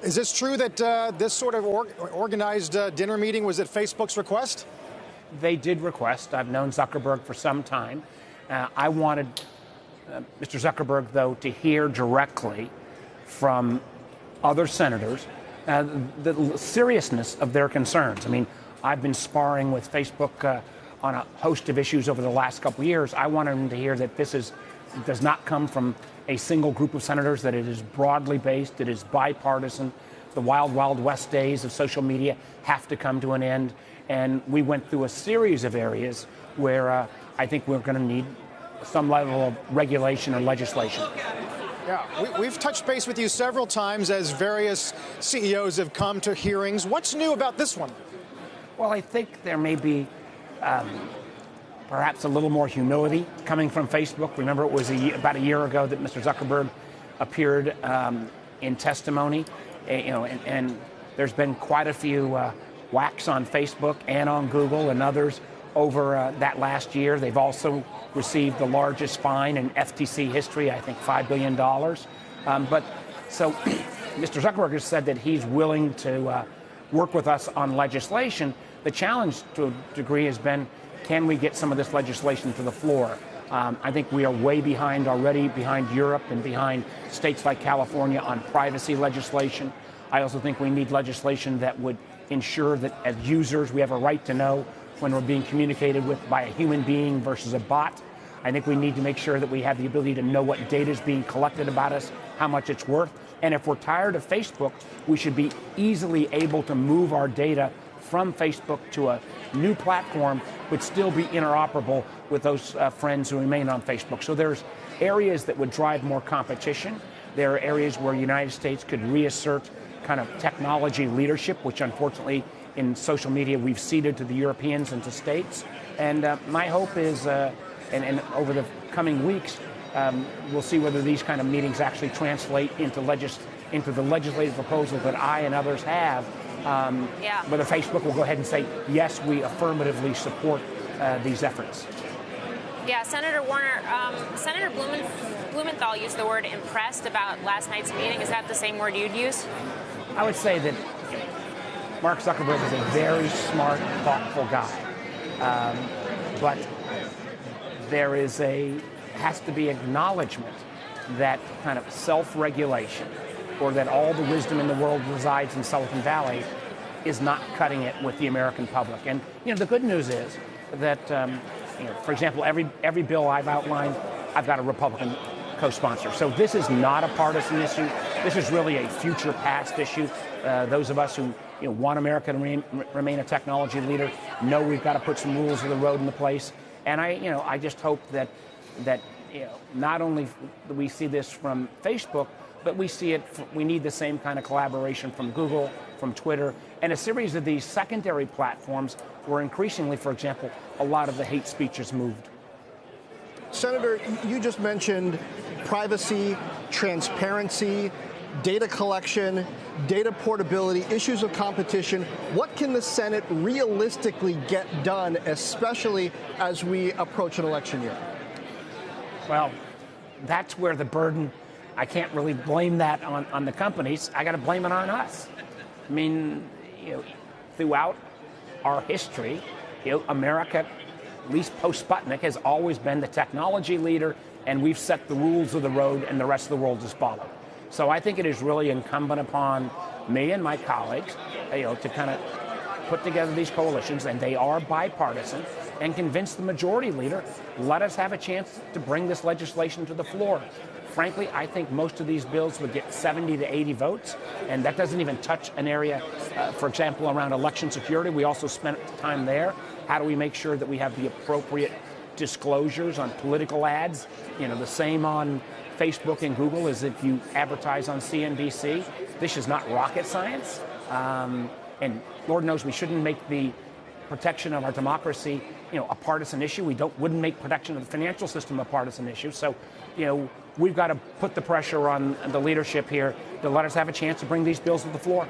Is this true that this sort of organized dinner meeting was at Facebook's request? They did request. I've known Zuckerberg for some time. I wanted Mr. Zuckerberg, though, to hear directly from other senators the seriousness of their concerns. I mean, I've been sparring with Facebook on a host of issues over the last couple of years. I wanted him to hear that this does not come from a single group of senators, that it is broadly based, it is bipartisan. The wild, wild west days of social media have to come to an end. And we went through a series of areas where I think we're going to need some level of regulation or legislation. Yeah, we've touched base with you several times as various CEOs have come to hearings. What's new about this one? Well, I think there may be perhaps a little more humility coming from Facebook. Remember, it was about a year ago that Mr. Zuckerberg appeared in testimony, and there's been quite a few whacks on Facebook and on Google and others over that last year. They've also received the largest fine in FTC history, I think $5 billion. So Mr. Zuckerberg has said that he's willing to work with us on legislation. The challenge to a degree has been, can we get some of this legislation to the floor? I think we are way behind already, behind Europe and behind states like California on privacy legislation. I also think we need legislation that would ensure that as users, we have a right to know when we're being communicated with by a human being versus a bot. I think we need to make sure that we have the ability to know what data is being collected about us, how much it's worth. And if we're tired of Facebook, we should be easily able to move our data from Facebook to a new platform, but still be interoperable with those friends who remain on Facebook. So there's areas that would drive more competition. There are areas where the United States could reassert kind of technology leadership, which unfortunately in social media we've ceded to the Europeans and to states. And my hope is, and over the coming weeks, we'll see whether these kind of meetings actually translate into the legislative proposal that I and others have. Whether Facebook will go ahead and say, yes, we affirmatively support these efforts. Yeah, Senator Warner, Senator Blumenthal used the word impressed about last night's meeting. Is that the same word you'd use? I would say that Mark Zuckerberg is a very smart, thoughtful guy. But there has to be acknowledgement that kind of self-regulation, or that all the wisdom in the world resides in Silicon Valley, is not cutting it with the American public. And the good news is that for example, every bill I've outlined, I've got a Republican co-sponsor. So this is not a partisan issue. This is really a future past issue. Those of us who want America to remain a technology leader know we've got to put some rules of the road into place. And I just hope that not only do we see this from Facebook, but we need the same kind of collaboration from Google, from Twitter, and a series of these secondary platforms where increasingly, for example, a lot of the hate speech is moved. Senator, you just mentioned privacy, transparency, data collection, data portability, issues of competition. What can the Senate realistically get done, especially as we approach an election year? Well, that's where the burden, I can't really blame that on the companies. I got to blame it on us. I mean, throughout our history, America, at least post-Sputnik, has always been the technology leader, and we've set the rules of the road, and the rest of the world has followed. So I think it is really incumbent upon me and my colleagues, to kind of put together these coalitions, and they are bipartisan, and convince the majority leader, let us have a chance to bring this legislation to the floor. Frankly, I think most of these bills would get 70 to 80 votes, and that doesn't even touch an area, for example, around election security. We also spent time there. How do we make sure that we have the appropriate disclosures on political ads? The same on Facebook and Google as if you advertise on CNBC. This is not rocket science. And Lord knows we shouldn't make the protection of our democracy, a partisan issue. We wouldn't make protection of the financial system a partisan issue. So, we've got to put the pressure on the leadership here to let us have a chance to bring these bills to the floor.